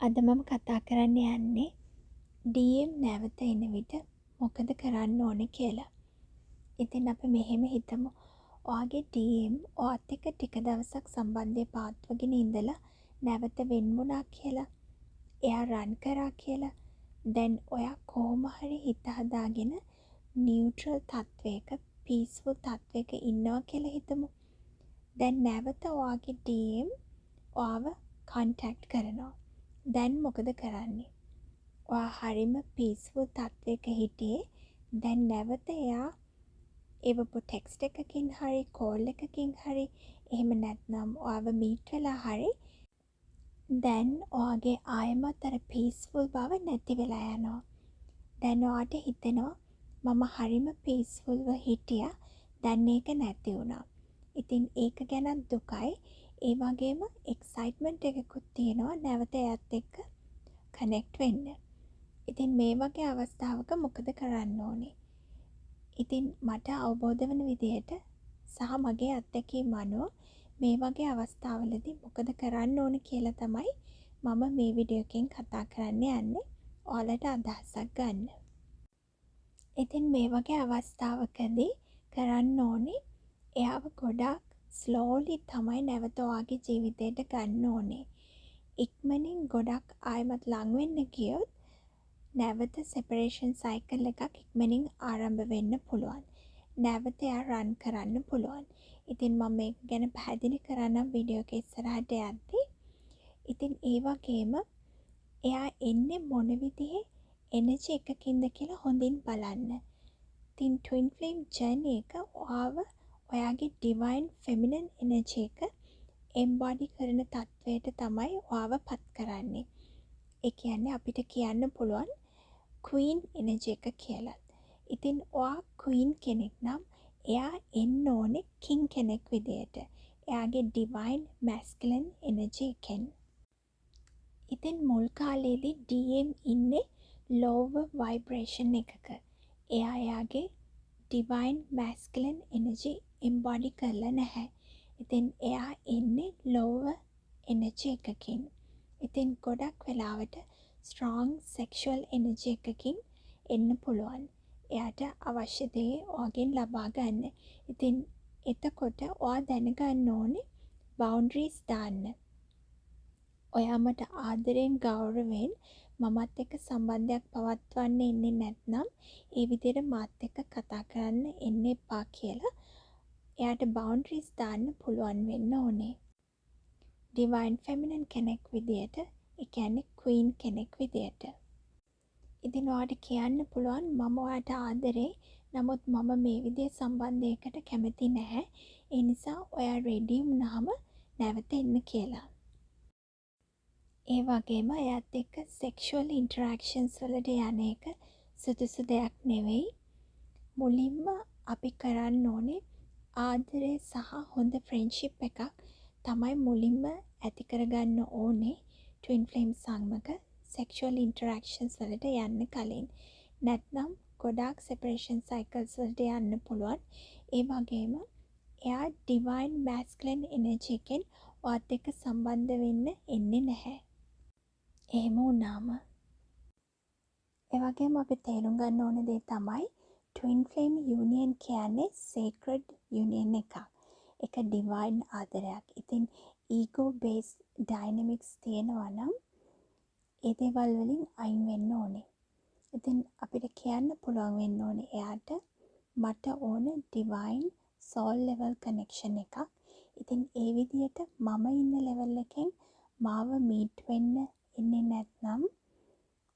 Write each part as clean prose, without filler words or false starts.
අද මම කතා කරන්න යන්නේ DM නැවත එන විට මොකද කරන්න ඕනේ කියලා. ඉතින් අපි මෙහෙම හිතමු. ඔයාගේ DM ඔයත් එක්ක ටික දවසක් සම්බන්ධය පවත්වාගෙන ඉඳලා නැවත වෙන් වුණා කියලා. එයා රන් කරා කියලා. දැන් ඔයා කොහොම හරි හිත හදාගෙන නියුට්‍රල් තත්වයක පීස්ෆුල් තත්වයක ඉන්නවා කියලා හිතමු. දැන් නැවත ඔයාගේ DM ඔයාව කොන්ටැක්ට් කරනවා. දැන් මොකද කරන්නේ? ඔයා හරිම පීස්ෆුල් තත්වයක හිටියේ. දැන් නැවත එයා එවපු ටෙක්ස්ට් එකකින් හරි කෝල් එකකින් හරි එහෙම නැත්නම් ඔයාව මීට් වෙලා හරි දැන් ඔයාගේ ආයෙමත් අර පීස්ෆුල් බව නැති වෙලා යනවා. දැන් ඔයාට හිතෙනවා මම හරිම පීස්ෆුල්ව හිටියා. දැන් ඒක නැති වුණා. ඉතින් ඒක ගැනත් දුකයි. ඒ වගේම එක්සයිට්මන්ට් එකකුත් තියෙනවා නැවත එයත් එක්ක කනෙක්ට් වෙන්න. ඉතින් මේ වගේ අවස්ථාවක මොකද කරන්න ඕනේ? ඉතින් මට අවබෝධ වන විදිහට සහ මගේ අත්දැකීම් අනුව මේ වගේ අවස්ථාවලදී මොකද කරන්න ඕනේ කියලා තමයි මම මේ වීඩියෝ එකෙන් කතා කරන්න යන්නේ. ඔයාලට අදහසක් ගන්න. ඉතින් මේ වගේ අවස්ථාවකදී කරන්න ඕනේ එයාව ගොඩක් ස්ලෝලි තමයි නැවත ඔයාගේ ජීවිතයට ගන්න ඕනේ. ඉක්මනින් ගොඩක් ආයෙමත් ලං වෙන්න ගියොත් නැවත සෙපරේෂන් සයිකල් එකක් ඉක්මනින් ආරම්භ වෙන්න පුළුවන්. නැවත එයා රන් කරන්න පුළුවන්. ඉතින් මම මේක ගැන පැහැදිලි කරන්නම් වීඩියෝ එක ඉස්සරහට යද්දී. ඉතින් ඒ වගේම එයා එන්නේ මොන විදිහේ එනර්ජි එකකින්ද කියලා හොඳින් බලන්න. ඉතින් ට්වින් ෆ්ලේම් ජර්නි එක ඔයාව ඔයාගේ ඩිවයින් ෆෙමිනින් එනර්ජි එක එම්බොඩි කරන තත්වයට තමයි ඔයාව පත් කරන්නේ. ඒ කියන්නේ අපිට කියන්න පුළුවන් ක්වීන් එනර්ජි එක කියලා. ඉතින් ඔයා ක්වීන් කෙනෙක් නම් එයා එන්න ඕනේ කිං කෙනෙක් විදියට. එයාගේ ඩිවයින් මැස්කියුලන් එනර්ජි එකෙන්. ඉතින් මුල් කාලේදී DM ඉන්නේ lower vibration එකක. එයා එයාගේ ඩිවයින් මැස්කියුලන් එනර්ජි එම්බොඩි කරලා නැහැ. ඉතින් එයා එන්නේ lower එනර්ජි එකකින්. ඉතින් ගොඩක් වෙලාවට ස්ට්‍රෝං සෙක්ෂුවල් එනර්ජි එකකින් එන්න පුළුවන්. එයාට අවශ්‍ය දේ ඔයාගෙන් ලබා ගන්න. ඉතින් එතකොට ඔයා දැනගන්න ඕනේ බවුන්ඩරිස් දාන්න. ඔයා මට ආදරෙන් ගෞරවයෙන් මමත් එක්ක සම්බන්ධයක් පවත්වන්න එන්නේ නැත්නම් ඒ විදිහට මාත් එක්ක කතා කරන්න එන්න එපා කියලා එයාට බවුන්ඩරිස් දාන්න පුළුවන් වෙන්න ඕනේ. ඩිවයින් ෆෙමිනින් කෙනෙක් විදියට, ඒ කියන්නේ ක්වීන් කෙනෙක් විදියට. ඉතින් ඔයාට කියන්න පුළුවන් මම ඔයාට ආදරේ. නමුත් මම මේ විදිහේ සම්බන්ධයකට කැමති නැහැ. ඒ නිසා ඔයා රෙඩි වුණාම නැවත එන්න කියලා. ඒ වගේම එයාත් එක්ක සෙක්ෂුවල් ඉන්ටරැක්ෂන්ස් වලට යන එක සුදුසු දෙයක් නෙවෙයි. මුලින්ම අපි කරන්න ඕනේ ආදරේ සහ හොඳ ෆ්‍රෙන්ඩ්ෂිප් එකක් තමයි මුලින්ම ඇති කරගන්න ඕනේ ට්වින් ෆ්ලේම් සමග සෙක්ෂුවල් ඉන්ටරැක්ෂන්ස් වලට යන්න කලින්. නැත්නම් ගොඩාක් සෙපරේෂන් සයිකල්ස් වලට යන්න පුළුවන්. ඒ වගේම එයා ඩිවයින් මැස්කියුලන් එනර්ජි එකෙන් ඔයත් එක්ක සම්බන්ධ වෙන්න එන්නේ නැහැ. එහෙම වුණාම ඒ වගේම අපි තේරුම් ගන්න ඕන දේ තමයි ට්වින් ෆ්ලේම් යුනියන් කියන්නේ සේක්‍රඩ් යුනියන් එකක්. ඒක ඩිවයින් ආදරයක්. ඉතින් ඊගෝ බේස් ඩයිනමික්ස් තියෙනවා නම් ඒ දේවල් වලින් අයින් වෙන්න ඕනේ. ඉතින් අපිට කියන්න පුළුවන් වෙන්න ඕනේ එයාට මට ඕන ඩිවයින් සෝල් ලෙවල් කනෙක්ෂන් එකක්. ඉතින් ඒ විදිහට මම ඉන්න ලෙවල් එකෙන් මාව මීට් වෙන්න එන්නේ නැත්නම්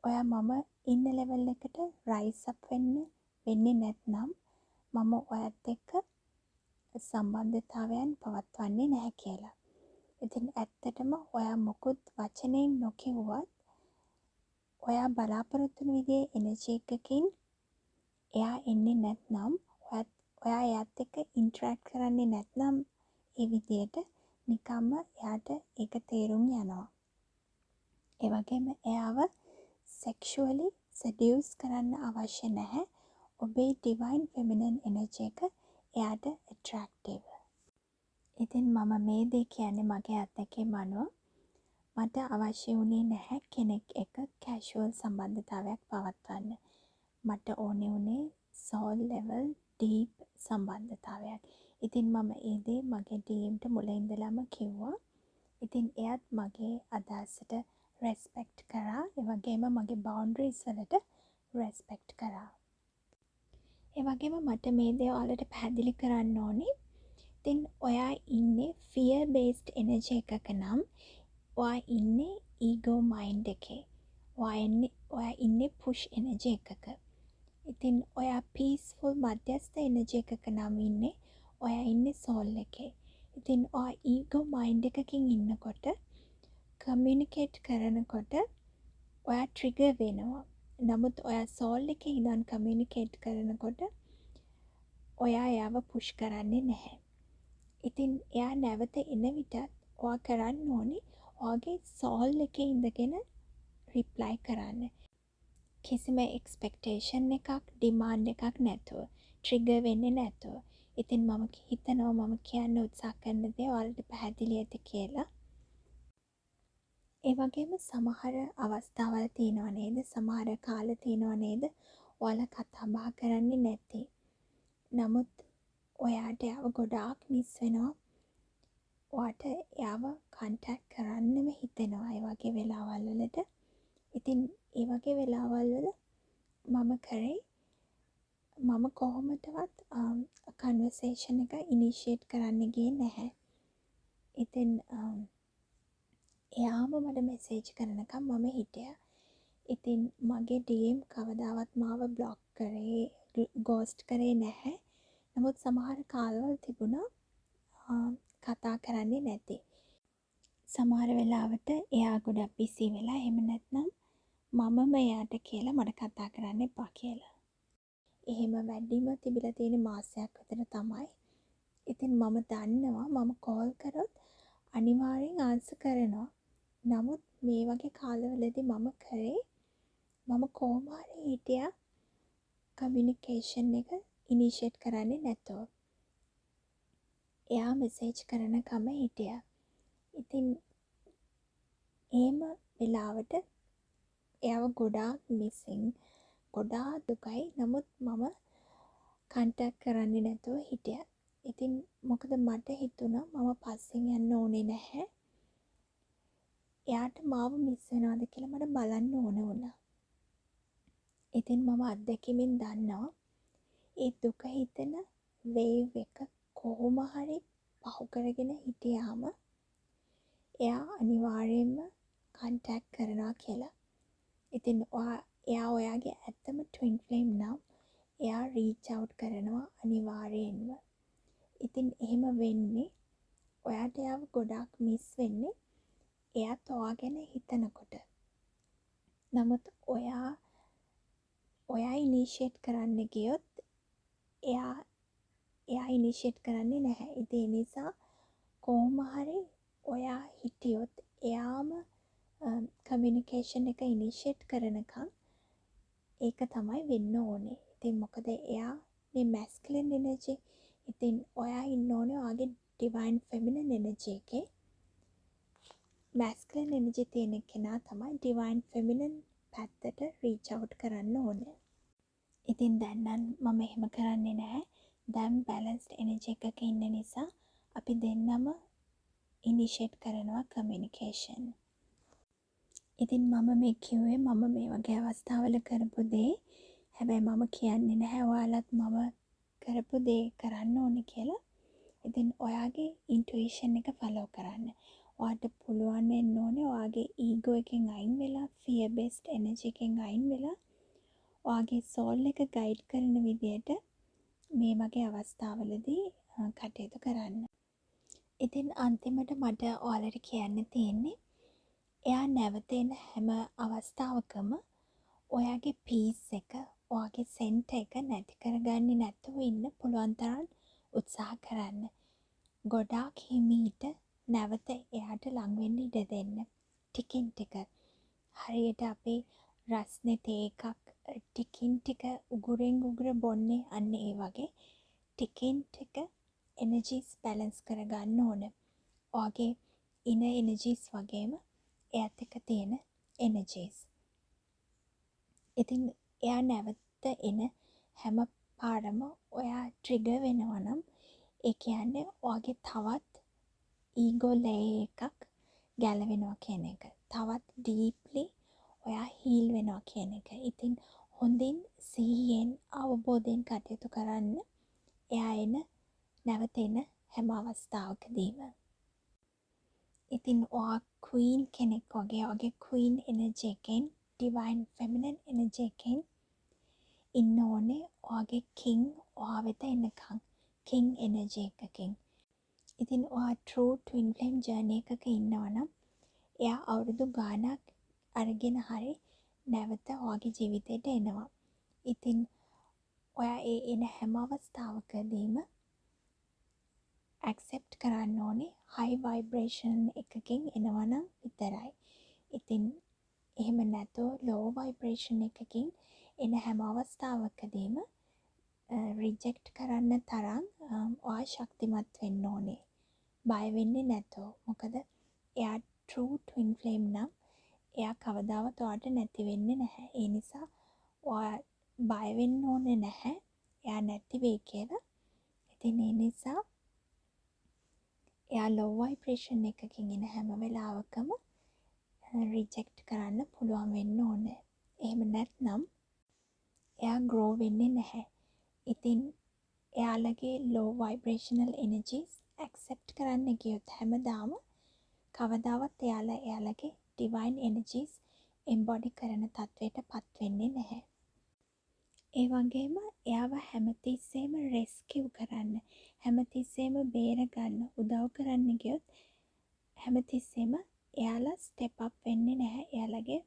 ඔයා මම ඉන්න ලෙවල් එකට රයිස් අප් වෙන්නේ නැත්නම් මම ඔයත් එක්ක සම්බන්ධතාවයන් පවත්වන්නේ නැහැ කියලා. ඉතින් ඇත්තටම ඔයා මොකුත් වචනෙන් නොකිව්වත් ඔයා බලාපොරොත්තු වෙන විදිහේ එනර්ජි එකකින් එයා එන්නේ නැත්නම් ඔයා එයාත් එක්ක ඉන්ටරැක්ට් කරන්නේ නැත්නම් ඒ විදිහට නිකම්ම එයාට ඒක තේරුම් යනවා. ඒ වගේම එයාව සෙක්ෂුවලි සෙඩියුස් කරන්න අවශ්‍ය නැහැ. ඔබේ ඩිවයින් ෆෙමිනින් එනර්ජි එක එයාට ඇට්‍රැක්ටිව්. ඉතින් මම මේ දේ කියන්නේ මගේ අත්දැකීම් අනුව මට අවශ්‍ය වුණේ නැහැ කෙනෙක් එක කැෂුවල් සම්බන්ධතාවයක් පවත්වන්න. මට ඕනේ වුණේ සෝල් ලෙවල් ඩීප් සම්බන්ධතාවයක්. ඉතින් මම ඒ දේ මගේ ඩීම්ට මුල ඉඳලම කිව්වා. ඉතින් එයත් මගේ අදහසට රෙස්පෙක්ට් කරා. ඒ වගේම මගේ බවුන්ඩරිස් වලට රෙස්පෙක්ට් කරා. ඒ වගේම මට මේ දේ ඔයාලට පැහැදිලි කරන්න ඕනේ. ඉතින් ඔයා ඉන්නේ fear based energy එකක නම් ඔයා ඉන්නේ ego mind එකේ. ඔයා ඉන්නේ push energy එකක. ඉතින් ඔයා peaceful මධ්‍යස්ථ energy එකක නම් ඉන්නේ ඔයා ඉන්නේ soul එකේ. ඉතින් ඔයා ego mind එකකින් ඉන්නකොට communicate කරනකොට ඔයා trigger වෙනවා. නමුත් ඔයා soul එකේ ඉඳන් communicate කරනකොට ඔයා එයාව push කරන්නේ නැහැ. ඉතින් එයා නැවත එන විටත් ඔයා කරන්න ඕනේ ඔයාගේ soul එකේ ඉඳගෙන reply කරන්න. කිසිම expectation එකක් demand එකක් නැතුව trigger වෙන්නේ නැතුව. ඉතින් මම හිතනවා මම කියන්න උත්සාහ කරන දේ ඔයාලට පැහැදිලි ඇති කියලා. ඒ වගේම සමහර අවස්ථාවල් තියෙනවා නේද? සමහර කාල තියෙනවා නේද? ඔයාලා කතා බහ කරන්නේ නැති. නමුත් ඔයාට එයාව ගොඩාක් මිස් වෙනවා. ඔයාට එයාව කන්ටැක්ට් කරන්නම හිතෙනවා ඒ වගේ වෙලාවල් වලට. ඉතින් ඒ වගේ වෙලාවල් වල මම කොහොමදවත් කන්වර්සේෂන් එක ඉනිෂියේට් කරන්න ගියේ නැහැ. ඉතින් එයාම මට මෙසේජ් කරනකම් මම හිටියා. ඉතින් මගේ DM කවදාවත් මාව බ්ලොක් කරේ ගෝස්ට් කරේ නැහැ. නමුත් සමහර කාලවල තිබුණා කතා කරන්නේ නැති. සමහර වෙලාවට එයා ගොඩක් බිසි වෙලා එහෙම නැත්නම් මමම එයාට කියලා මට කතා කරන්න එපා කියලා. එහෙම වැඩිම තිබිලා තියෙන මාසයක් විතර තමයි. ඉතින් මම දන්නවා මම කෝල් කරොත් අනිවාර්යෙන් ආන්සර් කරනවා. නමුත් මේ වගේ කාලවලදී මම කොහොම හරි හිටියා කමියුනිකේෂන් එක ඉනිෂියේට් කරන්නේ නැතුව. එයා මෙසේජ් කරනකම හිටියා. ඉතින් එහෙම වෙලාවට එයාව ගොඩාක් මිසින් ගොඩාක් දුකයි. නමුත් මම කන්ටැක්ට් කරන්නේ නැතුව හිටියා. ඉතින් මොකද මට හිතුණා මම පස්සෙන් යන්න ඕනේ නැහැ. එයාට මාව මිස් වෙනවද කියලා මට බලන්න ඕන වුණා. ඉතින් මම අත්දැකීමෙන් දන්නවා ඒ දුක හිතෙන වේව් එක කොහොම හරි පහු කරගෙන හිටියාම එයා අනිවාර්යයෙන්ම කන්ටැක්ට් කරනවා කියලා. ඉතින් එයා ඔයාගේ ඇත්තම ට්වින් ෆ්ලේම් නම් එයා රීච් අවුට් කරනවා අනිවාර්යෙන්ම. ඉතින් එහෙම වෙන්නේ ඔයාට එයාව ගොඩාක් මිස් වෙන්නේ එයාත් ඔයා ගැන හිතනකොට. නමුත් ඔයා ඉනිෂියේට් කරන්න ගියොත් එයා ඉනිෂියේට් කරන්නේ නැහැ. ඉතින් ඒ නිසා කොහොම හරි ඔයා හිටියොත් එයාම කමියුනිකේෂන් එක ඉනිෂියේට් කරනකම් ඒක තමයි වෙන්න ඕනේ. ඉතින් මොකද එයා මේ මැස්කියුලින් එනර්ජි. ඉතින් ඔයා ඉන්න ඕනේ ඔයාගේ ඩිවයින් ෆෙමිනින් එනර්ජි එකේ. මැස්කියුලින් එනර්ජි තියෙන කෙනා තමයි ඩිවයින් ෆෙමිනින් පැත්තට රීච් අවුට් කරන්න ඕනේ. ඉතින් දැන් නම් මම එහෙම කරන්නේ නැහැ. දැන් බැලන්ස්ඩ් එනර්ජි එකක ඉන්න නිසා අපි දෙන්නම ඉනිෂියේට් කරනවා කමියුනිකේෂන්. ඉතින් මම මේ කිව්වේ මම මේ වගේ අවස්ථාවල කරපු දේ. හැබැයි මම කියන්නේ නැහැ ඔයාලත් මම කරපු දේ කරන්න ඕනේ කියලා. ඉතින් ඔයාගේ ඉන්ටුයිෂන් එක ෆලෝ කරන්න. ඔයාට පුළුවන් වෙන්න ඕනේ ඔයාගේ ඊගෝ එකෙන් අයින් වෙලා fear based energy එකෙන් අයින් වෙලා ඔයාගේ soul එක ගයිඩ් කරන විදියට මේ වගේ අවස්ථාවලදී කටයුතු කරන්න. ඉතින් අන්තිමට මට ඔයාලට කියන්න තියෙන්නේ එයා නැවත එන හැම අවස්ථාවකම ඔයාගේ පීස් එක ඔයාගේ සෙන්ටර් එක නැති කරගන්නේ නැතුව ඉන්න පුළුවන් තරම් උත්සාහ කරන්න. ගොඩාක් හිමීට නැවත එයාට ළඟ වෙන්න ඉඩ දෙන්න. ටිකින් ටික හරියට අපි රස්නේ තේ එකක් ටිකින් ටික උගුරෙන් උගුර බොන්නේ අන්න ඒ වගේ ටිකින් ටික එනර්ජිස් බැලන්ස් කරගන්න ඕන. ඔයාගේ ඉන එනර්ජිස් වගේම එයත් එක්ක තියෙන energies. ඉතින් එයා නැවත එන හැම පාරම ඔයා ට්‍රිගර් වෙනවා නම් ඒ කියන්නේ ඔයාගේ තවත් ඊගෝ ලේයර් එකක් ගැලවෙනවා කියන එක. තවත් ඩීප්ලි ඔයා හීල් වෙනවා කියන එක. ඉතින් හොඳින් සිහියෙන් අවබෝධයෙන් කටයුතු කරන්න එයා නැවත එන හැම අවස්ථාවකදීම. ඉතින් ඔයා queen කෙනෙක් වගේ ඔයාගේ queen energy එකෙන් divine feminine energy එකෙන් ඉන්න ඕනේ ඔයාගේ king ඔයා වෙත එනකන් king energy එකකින්. ඉතින් ඔයා true twin flame journey එකක ඉන්නවා නම් එයා අවුරුදු ගාණක් අරගෙන හරි නැවත ඔයාගේ ජීවිතේට එනවා. ඉතින් ඔයා ඒ එන හැම අවස්ථාවකදීම accept කරන්න ඕනේ high vibration එකකින් එනවා නම් විතරයි. ඉතින් එහෙම නැතෝ low vibration එකකින් එන හැම අවස්ථාවකදීම reject කරන්න තරම් ඔයා ශක්තිමත් වෙන්න ඕනේ. බය වෙන්නේ නැතෝ. මොකද එයා true twin flame නම් එයා කවදාවත් ඔයාට නැති වෙන්නේ නැහැ. ඒ නිසා ඔයා බය වෙන්න ඕනේ නැහැ. එයා නැති වෙයි කියලා. ඉතින් ඒ නිසා එයා low vibration එකකින් එන හැම වෙලාවකම reject කරන්න පුළුවන් වෙන්න ඕනේ. එහෙම නැත්නම් එයා grow වෙන්නේ නැහැ. ඉතින් එයාලගේ low vibrational energies accept කරන්න ගියොත් හැමදාම කවදාවත් එයාලගේ divine energies embody කරන තත්වයට පත් වෙන්නේ නැහැ. ඒ වගේම එයාව හැමතිස්සෙම rescue කරන්න, හැමතිස්සෙම බේරගන්න, උදව් කරන්න ගියොත් හැමතිස්සෙම එයාලා step up වෙන්නේ නැහැ එයාලගේ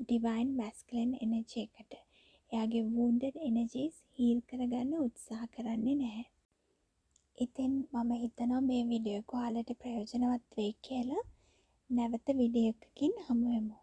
divine masculine energy එකට. එයාගේ wounded energies heal කරගන්න උත්සාහ කරන්නේ නැහැ. ඉතින් මම හිතනවා මේ වීඩියෝ එක ඔයාලට ප්‍රයෝජනවත් වෙයි කියලා. නැවත වීඩියෝ එකකින් හමු වෙමු.